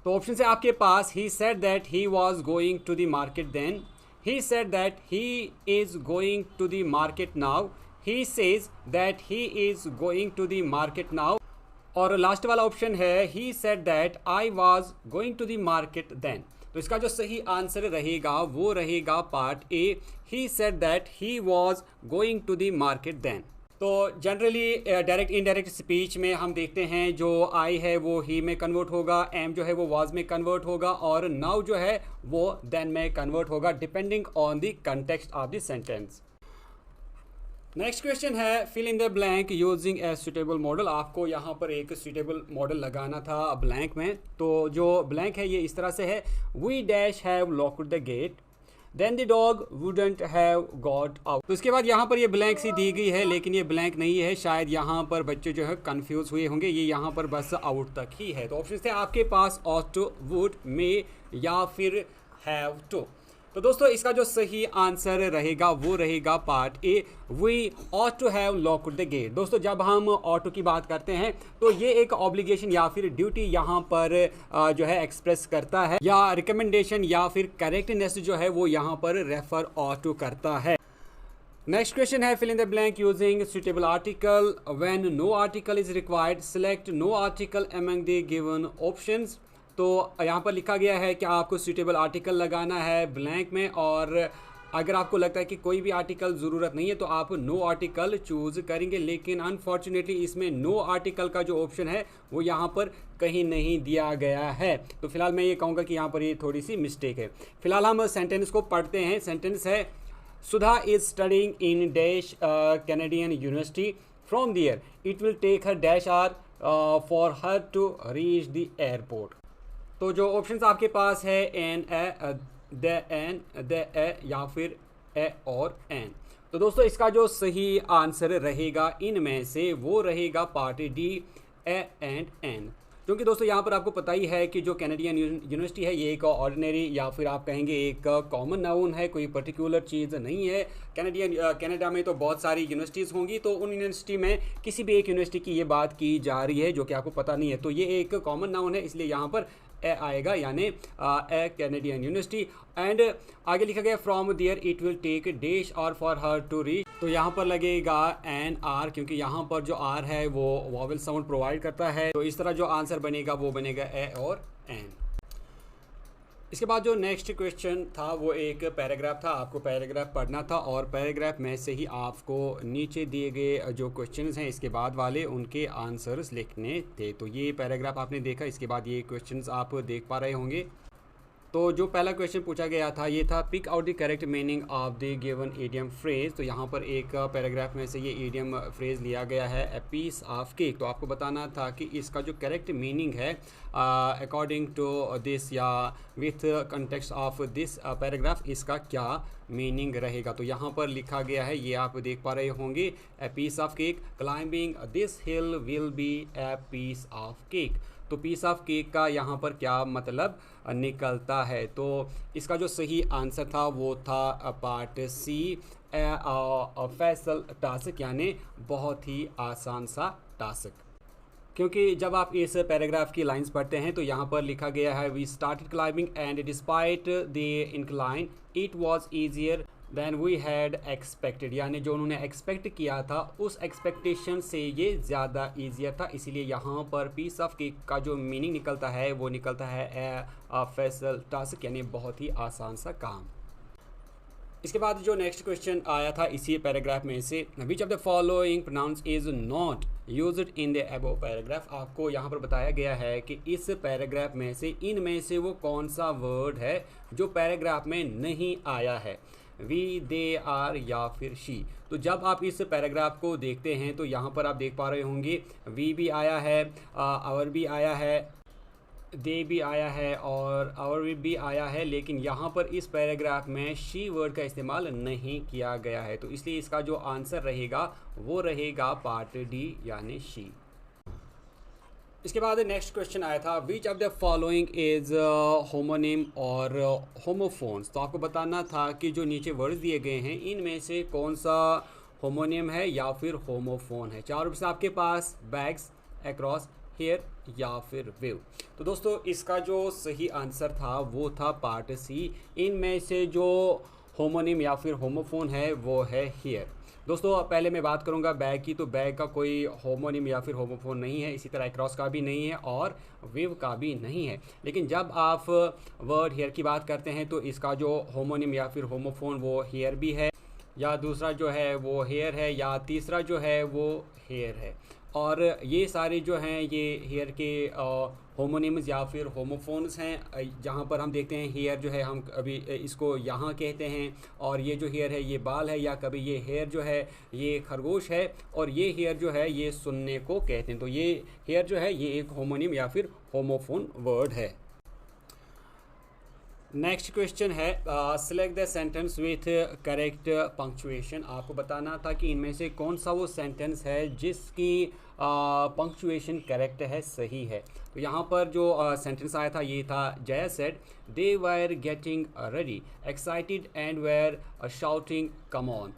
तो ऑप्शन है आपके पास he said that he was going to the market then, he said that he is going to the market now, he says that he is going to the market now, और last वाला option है he said that I was going to the market then। तो इसका जो सही answer रहेगा वो रहेगा part A, he said that he was going to the market then। तो जनरली डायरेक्ट इनडायरेक्ट स्पीच में हम देखते हैं जो आई है वो ही में कन्वर्ट होगा, एम जो है वो वाज में कन्वर्ट होगा और नाउ जो है वो देन में कन्वर्ट होगा, depending on the context of the sentence. Next question है fill in the blank using a suitable modal. आपको यहाँ पर एक सुटेबल मॉडल लगाना था ब्लैंक में। तो जो ब्लैंक है ये इस तरह से है, we dash have locked the gate then the dog wouldn't have got out. तो इसके बाद यहाँ पर ये ब्लैंक सी दी गई है लेकिन ये ब्लैंक नहीं है, शायद यहाँ पर बच्चे जो है कंफ्यूज हुए होंगे, ये यहाँ पर बस आउट तक ही है। तो ऑप्शन थे आपके पास ऑट टू, वुड, मे या फिर हैव टू। तो दोस्तों इसका जो सही आंसर रहेगा वो रहेगा part A, we ought to have locked the gate. दोस्तों जब हम ऑट टू की बात करते हैं तो ये एक ऑब्लिगेशन या फिर ड्यूटी यहाँ पर जो है एक्सप्रेस करता है, या रिकमेंडेशन या फिर करेक्टनेस जो है वो यहाँ पर रेफर ऑट टू करता है। नेक्स्ट क्वेश्चन है, fill in the blank using suitable article. When no article is required select no article among the given options. तो यहाँ पर लिखा गया है कि आपको सुटेबल आर्टिकल लगाना है ब्लैंक में, और अगर आपको लगता है कि कोई भी आर्टिकल ज़रूरत नहीं है तो आप नो आर्टिकल चूज़ करेंगे। लेकिन अनफॉर्चुनेटली इसमें नो आर्टिकल का जो ऑप्शन है वो यहाँ पर कहीं नहीं दिया गया है। तो फिलहाल मैं ये कहूँगा कि यहाँ पर ये थोड़ी सी मिस्टेक है। फिलहाल हम सेंटेंस को पढ़ते हैं। सेंटेंस है, Sudha is studying in dash Canadian university. From there it will take her dash hour for her to reach the airport. तो जो ऑप्शंस आपके पास है एन, ए या फिर ए और एन। तो दोस्तों इसका जो सही आंसर रहेगा इनमें से वो रहेगा part D, a and an. क्योंकि दोस्तों यहाँ पर आपको पता ही है कि जो कैनेडियन यूनिवर्सिटी है ये एक ऑर्डिनरी या फिर आप कहेंगे एक कॉमन नाउन है, कोई पर्टिकुलर चीज़ नहीं है। कनाडा में तो बहुत सारी यूनिवर्सिटीज़ होंगी, तो उन यूनिवर्सिटी में किसी भी एक यूनिवर्सिटी की ये बात की जा रही है जो कि आपको पता नहीं है। तो ये एक कॉमन नाउन है, इसलिए यहाँ पर ए आएगा, यानी ए कैनेडियन यूनिवर्सिटी। एंड आगे लिखा गया from there it will take dash hour for her to reach. तो यहाँ पर लगेगा एन आर, क्योंकि यहाँ पर जो आर है वो वॉवेल साउंड प्रोवाइड करता है। तो इस तरह जो आंसर बनेगा वो बनेगा ए और एन। इसके बाद जो नेक्स्ट क्वेश्चन था वो एक पैराग्राफ था, आपको पैराग्राफ पढ़ना था और पैराग्राफ में से ही आपको नीचे दिए गए जो क्वेश्चंस हैं इसके बाद वाले उनके आंसर्स लिखने थे। तो ये पैराग्राफ आपने देखा, इसके बाद ये क्वेश्चंस आप देख पा रहे होंगे। तो जो पहला क्वेश्चन पूछा गया था ये था, pick out the correct meaning of the given idiom phrase. तो यहाँ पर एक पैराग्राफ में से ये ईडियम फ्रेज लिया गया है, ए पीस ऑफ केक। तो आपको बताना था कि इसका जो करेक्ट मीनिंग है अकॉर्डिंग टू दिस या with context of this paragraph इसका क्या मीनिंग रहेगा। तो यहाँ पर लिखा गया है, ये आप देख पा रहे होंगे, a piece of cake, climbing this hill will be a piece of cake. तो पीस ऑफ केक का यहाँ पर क्या मतलब निकलता है। तो इसका जो सही आंसर था वो था पार्ट सी, फैसल टास्क, यानी बहुत ही आसान सा टास्क। क्योंकि जब आप इस पैराग्राफ की लाइंस पढ़ते हैं तो यहाँ पर लिखा गया है, we started climbing and despite the incline it was easier than we had expected. यानी जो उन्होंने एक्सपेक्ट किया था उस एक्सपेक्टेशन से ये ज़्यादा ईजियर था। इसीलिए यहाँ पर पीस ऑफ केक का जो मीनिंग निकलता है वो निकलता है ए फैसल टास्क, यानी बहुत ही आसान सा काम। इसके बाद जो नेक्स्ट क्वेश्चन आया था इसी पैराग्राफ में से, which of the following pronouns is not used in the above paragraph. आपको यहाँ पर बताया गया है कि इस पैराग्राफ में से इनमें से वो कौन सा वर्ड है जो पैराग्राफ में नहीं आया है, वी, दे, आर या फिर शी। तो जब आप इस पैराग्राफ को देखते हैं तो यहाँ पर आप देख पा रहे होंगे वी भी आया है, आवर भी आया है, दे भी आया है और आवर भी आया है, लेकिन यहाँ पर इस पैराग्राफ में शी वर्ड का इस्तेमाल नहीं किया गया है। तो इसलिए इसका जो आंसर रहेगा वो रहेगा पार्ट डी, यानी शी। इसके बाद नेक्स्ट क्वेश्चन आया था, which of the following is homonym और होमोफोन्स। तो आपको बताना था कि जो नीचे वर्ड्स दिए गए हैं इनमें से कौन सा होमोनिम है या फिर होमोफोन है। चार ऑप्शन आपके पास, बैग्स, अक्रॉस, हेयर या फिर वेव। तो दोस्तों इसका जो सही आंसर था वो था पार्ट सी। इनमें से जो होमोनिम या फिर होमोफोन है वो है हेयर। दोस्तों पहले मैं बात करूंगा बैग की, तो बैग का कोई होमोनिम या फिर होमोफोन नहीं है, इसी तरह क्रॉस का भी नहीं है और वेव का भी नहीं है। लेकिन जब आप वर्ड हेयर की बात करते हैं तो इसका जो होमोनिम या फिर होमोफोन वो हेयर भी है, या दूसरा जो है वो हेयर है, या तीसरा जो है वो हेयर है। और ये सारे जो हैं ये हेयर के होमोनिम्स या फिर होमोफोन्स हैं। जहाँ पर हम देखते हैं हेयर जो है हम अभी इसको यहाँ कहते हैं, और ये जो हेयर है ये बाल है, या कभी ये हेयर जो है ये खरगोश है, और ये हेयर जो है ये सुनने को कहते हैं। तो ये हेयर जो है ये एक होमोनिम या फिर होमोफोन वर्ड है। नेक्स्ट क्वेश्चन है, select the sentence with correct punctuation. आपको बताना था कि इनमें से कौन सा वो सेंटेंस है जिसकी पंक्चुएशन करेक्ट है, सही है। तो यहाँ पर जो सेंटेंस आया था ये था, Jaya said they were getting ready excited and were shouting come on.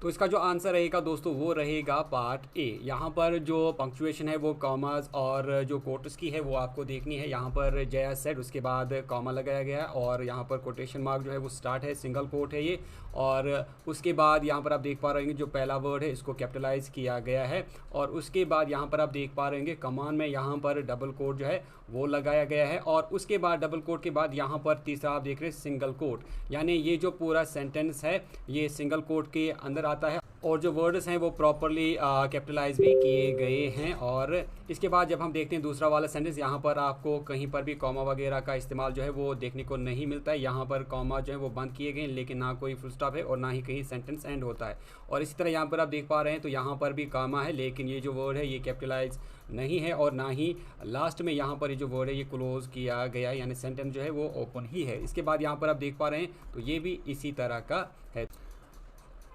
तो इसका जो आंसर रहेगा दोस्तों वो रहेगा पार्ट ए। यहाँ पर जो पंक्चुएशन है वो कॉमास और जो कोट्स की है वो आपको देखनी है। यहाँ पर जया सेड उसके बाद कॉमा लगाया गया है और यहाँ पर कोटेशन मार्क जो है वो स्टार्ट है, सिंगल कोट है ये। और उसके बाद यहाँ पर आप देख पा रहे हैं जो पहला वर्ड है इसको कैपिटलाइज किया गया है। और उसके बाद यहाँ पर आप देख पा रहे हैं कमान में यहाँ पर डबल कोट जो है वो लगाया गया है। और उसके बाद डबल कोट के बाद यहाँ पर तीसरा आप देख रहे हैं सिंगल कोट, यानी ये जो पूरा सेंटेंस है ये सिंगल कोट के अंदर आता है और जो वर्ड्स हैं वो प्रॉपरली कैपिटलाइज भी किए गए हैं। और इसके बाद जब हम देखते हैं दूसरा वाला सेंटेंस, यहाँ पर आपको कहीं पर भी कॉमा वगैरह का इस्तेमाल जो है वो देखने को नहीं मिलता है। यहाँ पर कॉमा जो है वो बंद किए गए हैं, लेकिन ना कोई फुल स्टॉप है और ना ही कहीं सेंटेंस एंड होता है। और इसी तरह यहाँ पर आप देख पा रहे हैं तो यहाँ पर भी कॉमा है, लेकिन ये जो वर्ड है ये कैपिटलाइज नहीं है और ना ही लास्ट में यहाँ पर ये जो वर्ड है ये क्लोज किया गया है, यानी सेंटेंस जो है वो ओपन ही है। इसके बाद यहाँ पर आप देख पा रहे हैं तो ये भी इसी तरह का है।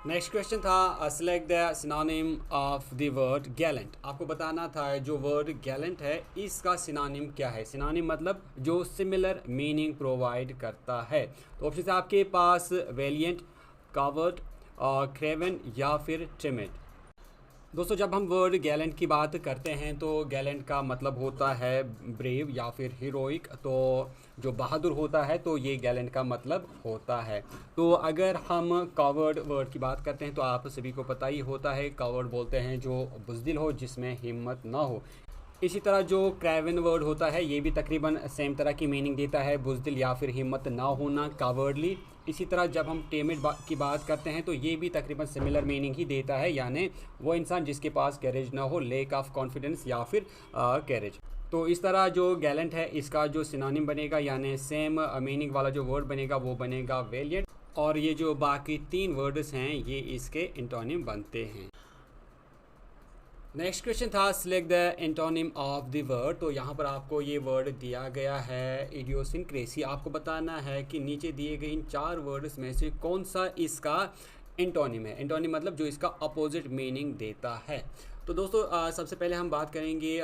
नेक्स्ट क्वेश्चन था select the synonym of the word Gallant. आपको बताना था जो वर्ड गैलेंट है इसका सिनोनिम क्या है। सिनोनिम मतलब जो सिमिलर मीनिंग प्रोवाइड करता है। तो ऑप्शन है आपके पास वेलिएंट, कावर्ड, क्रेवन या फिर टिमिड। दोस्तों जब हम वर्ड गैलेंट की बात करते हैं तो गैलेंट का मतलब होता है ब्रेव या फिर हीरोइक। तो जो बहादुर होता है तो ये गैलेंट का मतलब होता है। तो अगर हम कावर्ड वर्ड की बात करते हैं तो आप सभी को पता ही होता है कावर्ड बोलते हैं जो बुज़दिल हो, जिसमें हिम्मत ना हो। इसी तरह जो क्रेवन वर्ड होता है ये भी तकरीबन सेम तरह की मीनिंग देता है, बुज़दिल या फिर हिम्मत ना होना, कावर्डली। इसी तरह जब हम टिमिड की बात करते हैं तो ये भी तकरीबन सिमिलर मीनिंग ही देता है, यानी वो इंसान जिसके पास करेज ना हो, लेक ऑफ कॉन्फिडेंस या फिर करेज। तो इस तरह जो गैलेंट है इसका जो सिनोनिम बनेगा यानी सेम मीनिंग वाला जो वर्ड बनेगा वो बनेगा वेलिएंट। और ये जो बाकी तीन वर्ड्स हैं ये इसके एंटोनिम बनते हैं। नेक्स्ट क्वेश्चन था select the antonym of the word. तो यहाँ पर आपको ये वर्ड दिया गया है इडियोसिंक्रेसी। आपको बताना है कि नीचे दिए गए इन चार वर्ड्स में से कौन सा इसका एंटोनिम है। एंटोनिम मतलब जो इसका अपोजिट मीनिंग देता है। तो दोस्तों सबसे पहले हम बात करेंगे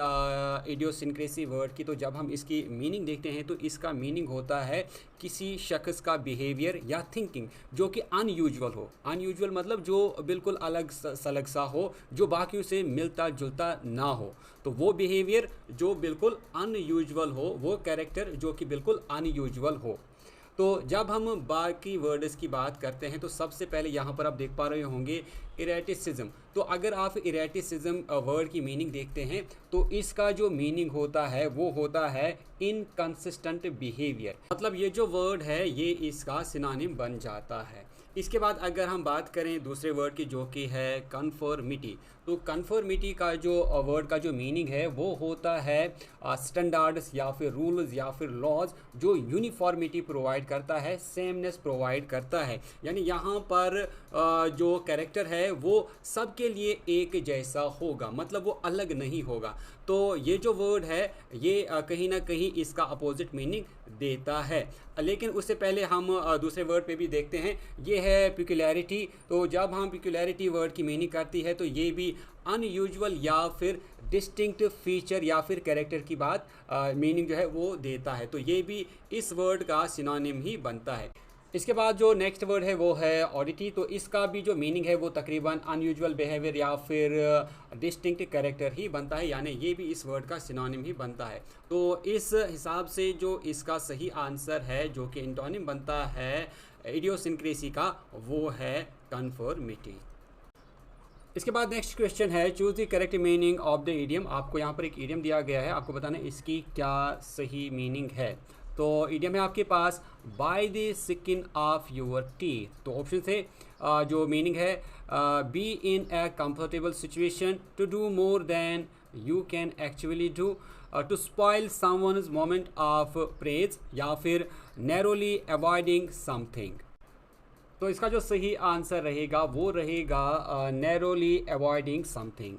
इडियोसिंक्रेसी वर्ड की। तो जब हम इसकी मीनिंग देखते हैं तो इसका मीनिंग होता है किसी शख्स का बिहेवियर या थिंकिंग जो कि अनयूजुअल हो। अनयूजुअल मतलब जो बिल्कुल अलग सलग सा हो, जो बाकियों से मिलता जुलता ना हो। तो वो बिहेवियर जो बिल्कुल अनयूजुअल हो, वो कैरेक्टर जो कि बिल्कुल अनयूजुअल हो। तो जब हम बाकी वर्ड्स की बात करते हैं तो सबसे पहले यहाँ पर आप देख पा रहे होंगे इरेटिसिज्म। तो अगर आप इरेटिसिज्म वर्ड की मीनिंग देखते हैं तो इसका जो मीनिंग होता है वो होता है इनकंसिस्टेंट बिहेवियर। मतलब ये जो वर्ड है ये इसका सिनोनिम बन जाता है। इसके बाद अगर हम बात करें दूसरे वर्ड की जो कि है कन्फर्मिटी। तो कन्फर्मिटी का जो वर्ड का जो मीनिंग है वो होता है स्टैंडर्ड्स या फिर रूल्स या फिर लॉज जो यूनिफॉर्मिटी प्रोवाइड करता है, सेमनेस प्रोवाइड करता है। यानी यहाँ पर जो कैरेक्टर है वो सबके लिए एक जैसा होगा, मतलब वो अलग नहीं होगा। तो ये जो वर्ड है ये कहीं ना कहीं इसका अपोजिट मीनिंग देता है। लेकिन उससे पहले हम दूसरे वर्ड पे भी देखते हैं, ये है पिक्युलैरिटी। तो जब हम पिक्युलैरिटी वर्ड की मीनिंग करती है तो ये भी अनयूजुअल या फिर डिस्टिंक्ट फीचर या फिर कैरेक्टर की बात मीनिंग जो है वो देता है। तो ये भी इस वर्ड का सिनोनिम ही बनता है। इसके बाद जो नेक्स्ट वर्ड है वो है ऑडिटी। तो इसका भी जो मीनिंग है वो तकरीबन अनयूजुअल बिहेवियर या फिर डिस्टिंक्ट कैरेक्टर ही बनता है, यानी ये भी इस वर्ड का सिनोनिम ही बनता है। तो इस हिसाब से जो इसका सही आंसर है जो कि एंटोनिम बनता है इडियोसिंक्रेसी का वो है कन्फर्मिटी। इसके बाद नेक्स्ट क्वेश्चन है choose the correct meaning of the idiom. आपको यहाँ पर एक इडियम दिया गया है, आपको बताना है इसकी क्या सही मीनिंग है। तो इडियम है आपके पास by the skin of your teeth. तो ऑप्शन से जो मीनिंग है be in a comfortable situation, to do more than you can actually do, to spoil someone's moment of praise या फिर नैरोली अवॉइडिंग समथिंग। तो इसका जो सही आंसर रहेगा वो रहेगा नैरोली अवॉइडिंग समथिंग।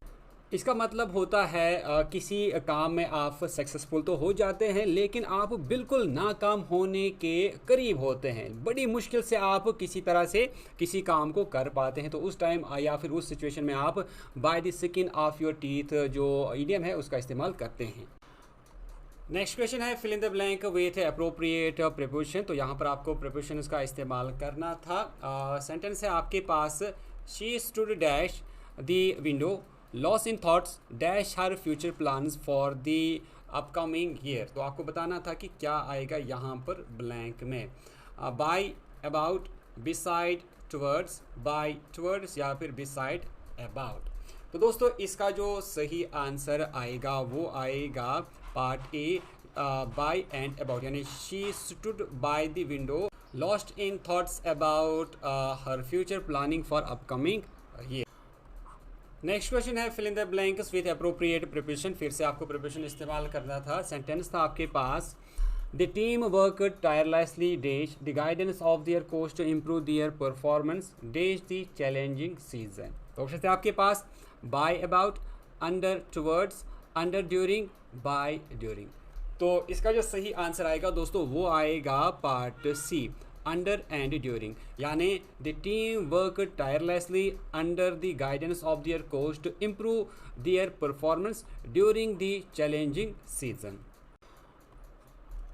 इसका मतलब होता है किसी काम में आप सक्सेसफुल तो हो जाते हैं लेकिन आप बिल्कुल नाकाम होने के करीब होते हैं। बड़ी मुश्किल से आप किसी तरह से किसी काम को कर पाते हैं। तो उस टाइम या फिर उस सिचुएशन में आप by the skin of your teeth जो इडियम है उसका इस्तेमाल करते हैं। नेक्स्ट क्वेश्चन है fill in the blank with appropriate preposition. तो यहाँ पर आपको प्रीपोजिशंस का इस्तेमाल करना था। सेंटेंस है आपके पास she stood dash the window, lost in thoughts dash her future plans for the upcoming year. तो आपको बताना था कि क्या आएगा यहाँ पर ब्लैंक में। By, about, beside, towards, by, towards या फिर बिसाइड, अबाउट। तो दोस्तों इसका जो सही आंसर आएगा वो आएगा part A, by and about, यानी she stood by the window, lost in thoughts about her future planning for upcoming year. Next question है fill in the blanks with appropriate preposition. फिर से आपको प्रिपरेशन इस्तेमाल करना था। सेंटेंस था आपके पास, the team work tirelessly dash the guidance of their coach to improve their performance dash the challenging season. तो ऑप्शन थे आपके पास by, about, under, towards, under, during, by, during. तो इसका जो सही आंसर आएगा दोस्तों वो आएगा part C, under and during, यानी the team work tirelessly under the guidance of their coach to improve their performance during the challenging season.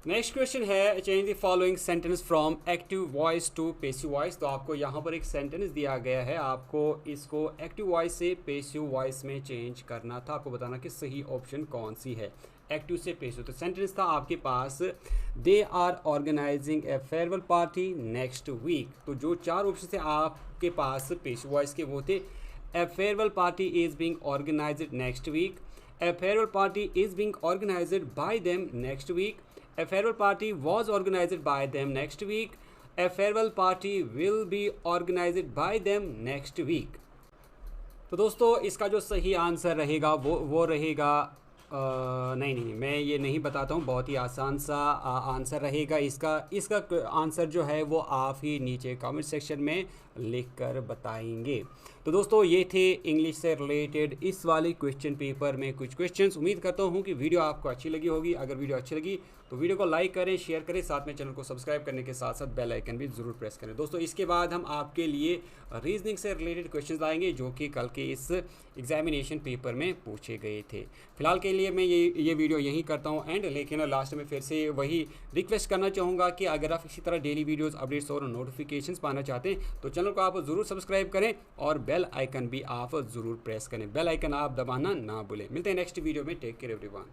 Next question है change the following sentence from active voice to passive voice. तो आपको यहाँ पर एक sentence दिया गया है, आपको इसको एक्टिव वॉइस से पैसिव वॉइस में चेंज करना था। आपको बताना कि सही ऑप्शन कौन सी है, एक्टिव से पैसिव। तो सेंटेंस था आपके पास, they are organising a farewell party next week. तो जो चार ऑप्शन थे आपके पास पैसिव वॉइस के वो थे, a farewell party is being organised next week, a farewell party is being organised by them next week, a farewell party was organized by them next week, a farewell party will be organized by them next week। तो दोस्तों इसका जो सही answer रहेगा वो रहेगा नहीं, मैं ये नहीं बताता हूँ, बहुत ही आसान सा आंसर रहेगा इसका आंसर जो है वो आप ही नीचे कमेंट सेक्शन में लिख कर बताएंगे। तो दोस्तों ये थे इंग्लिश से रिलेटेड इस वाले क्वेश्चन पेपर में कुछ क्वेश्चंस। उम्मीद करता हूँ कि वीडियो आपको अच्छी लगी होगी। अगर वीडियो अच्छी लगी तो वीडियो को लाइक करें, शेयर करें, साथ में चैनल को सब्सक्राइब करने के साथ साथ बेल आइकन भी ज़रूर प्रेस करें। दोस्तों इसके बाद हम आपके लिए रीजनिंग से रिलेटेड क्वेश्चन लाएंगे जो कि कल के इस एग्जामिनेशन पेपर में पूछे गए थे। फिलहाल के लिए मैं ये वीडियो यहीं करता हूँ एंड, लेकिन लास्ट में फिर से वही रिक्वेस्ट करना चाहूँगा कि अगर आप इसी तरह डेली वीडियोज़, अपडेट्स और नोटिफिकेशंस पाना चाहते हैं तो चैनल को आप ज़रूर सब्सक्राइब करें और बेल आइकन भी आप ज़रूर प्रेस करें। बेल आइकन आप दबाना ना भूलें। मिलते हैं नेक्स्ट वीडियो में। Take care everyone.